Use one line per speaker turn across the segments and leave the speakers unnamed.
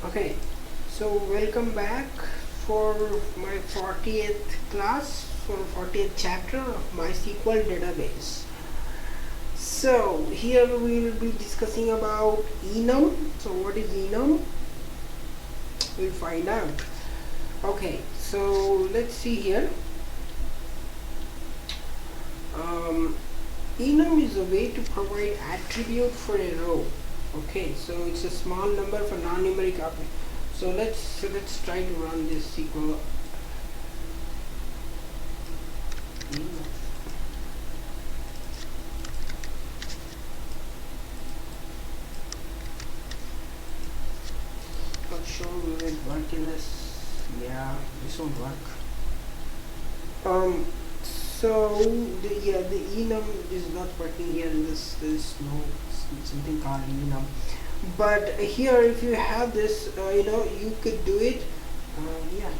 Okay, so welcome back for my 40th class, for 40th chapter of MySQL database. So here we will be discussing about ENUM. So what is ENUM? We'll find out. Okay, so let's see here. Enum is a way to provide attribute for a row. Okay, so it's a small number for non-numeric object. So let's try to run this SQL. Not sure will it work in this. Yeah, this won't work. So the enum is not working here in this. There's no something called enum. But here, if you have this, you could do it. Yeah,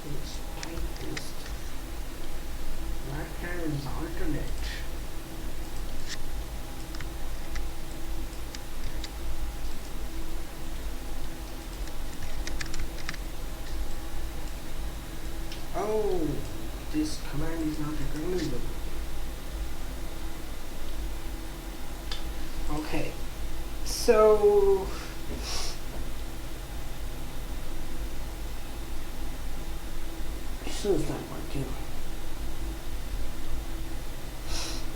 let's type this. Vector is alternate. Oh, this command is not recognizable. Okay, so this is not working.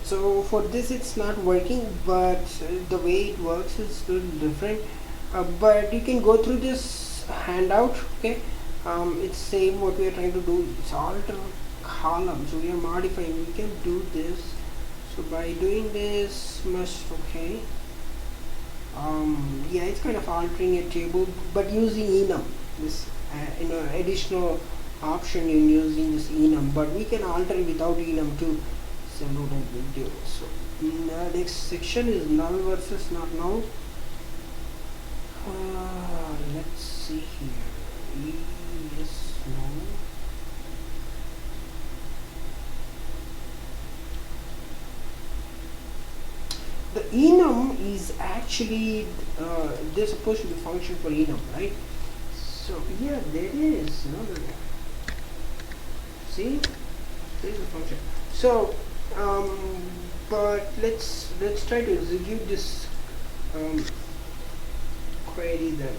So for this it's not working, but the way it works is a little different. But you can go through this handout. Okay, it's same what we are trying to do. It's alter column, so we are modifying. We can do this. So by doing this, okay. Yeah, it's kind of altering a table, but using enum. This additional option in using this enum, but we can alter it without enum too. So no big deal. So next section is null versus not null. Let's see here. Yes, no. The enum is actually there's supposed to be function for enum, right? So yeah, there is. See, there is a function. So but let's try to execute this query then.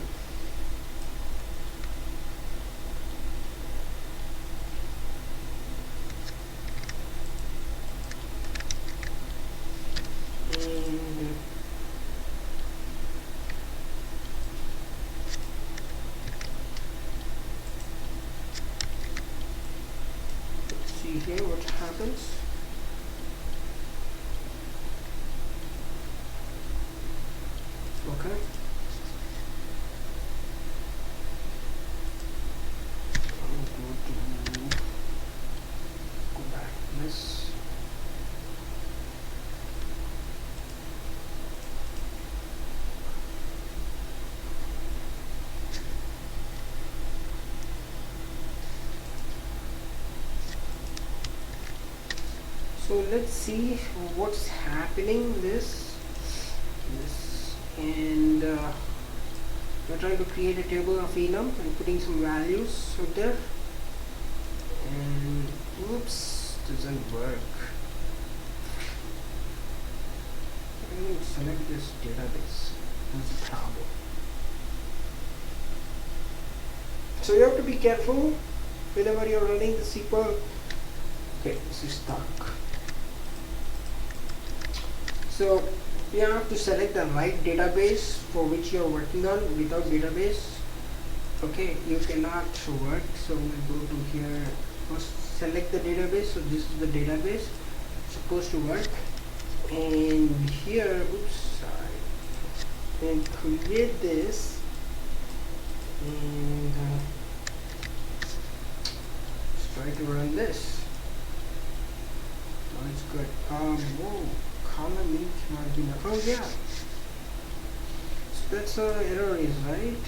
And let's see here what happens. Okay. Go back to this. So let's see what's happening this and we're trying to create a table of enum and putting some values out there, and oops, doesn't work. I need to select this database. That's a problem. So you have to be careful whenever you're running the SQL. Okay, this is stuck. So you have to select the right database for which you are working on. Without database, okay, you cannot work. So we'll go to here, first select the database. So this is the database supposed to work, and here, oops, sorry, and create this, and let's try to run this. Oh, it's good. Whoa, column each margin. Oh yeah, so that's error is right.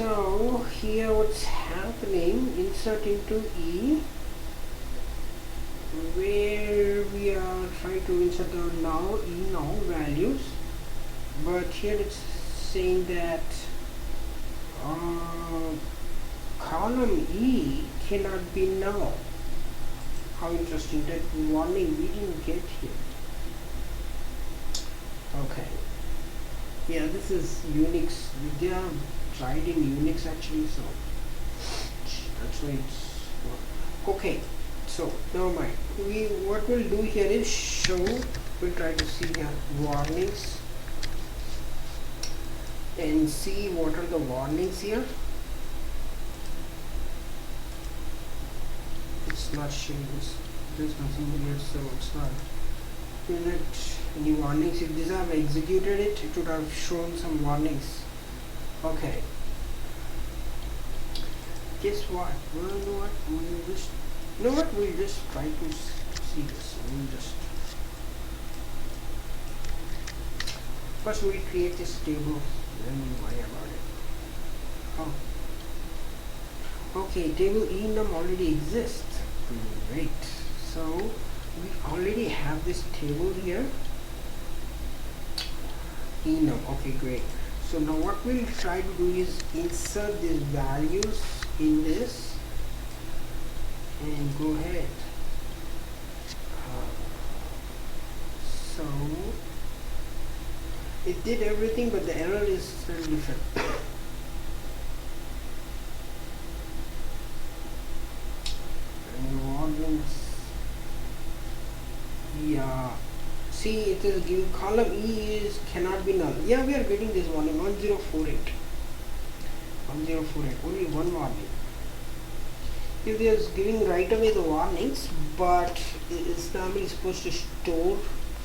So here what's happening, insert into E, where we are trying to insert the now values, but here it's saying that column E cannot be null. How interesting, that warning we didn't get here. Okay, yeah, this is Unix. They have tried in Unix actually, so that's why it's okay. So never mind. What we'll do here is show. We'll try to see here warnings and see what are the warnings here. It's not showing this. There's nothing here, so it's not. Any warnings. If these have executed it, it would have shown some warnings. Okay. Guess what? Well, you know what? We'll just try to see this. We'll just first we'll create this table, then we'll worry about it. Oh. Okay, table ENUM already exists. Great. So we already have this table here. ENUM. Okay, great. So now what we'll try to do is insert these values in this and go ahead. So it did everything, but the error is still different. And warnings. Yeah. See, it is giving column E is cannot be null. Yeah, we are getting this warning 1048. 1048. Only one warning. If they are giving right away the warnings, but it's normally supposed to store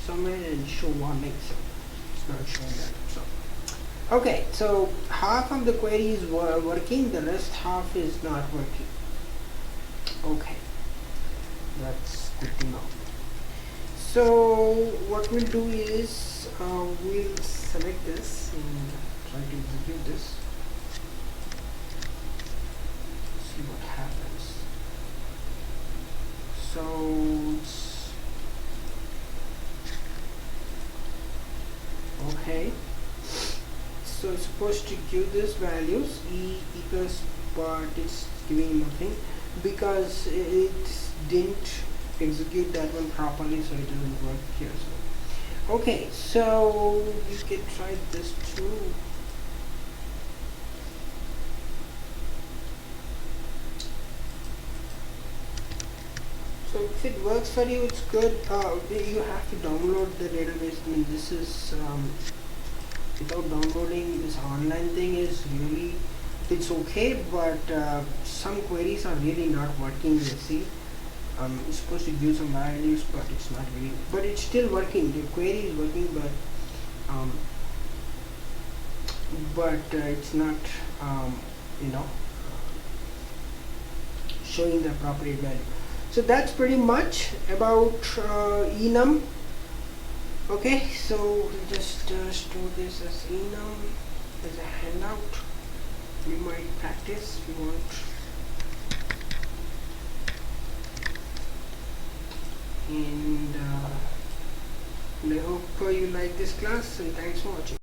somewhere and show warnings. It's not showing that. So okay, so half of the query is working, the rest half is not working. Okay, that's good to know. So what we'll do is we'll select this and try to execute this. See what happens. So it's okay. So it's supposed to give this values E equals, but it's giving nothing because it didn't execute that one properly, so it doesn't work here. So okay, so you can try this too. So if it works for you, it's good. You have to download the database. I mean, this is without downloading this online thing is really, it's okay, but some queries are really not working. You see. It's supposed to give some values, but it's not really, but it's still working. The query is working, but it's not showing the appropriate value. So that's pretty much about ENUM. Okay, so we'll just store this as ENUM as a handout. We might practice if you want. And I hope you like this class, and thanks for watching.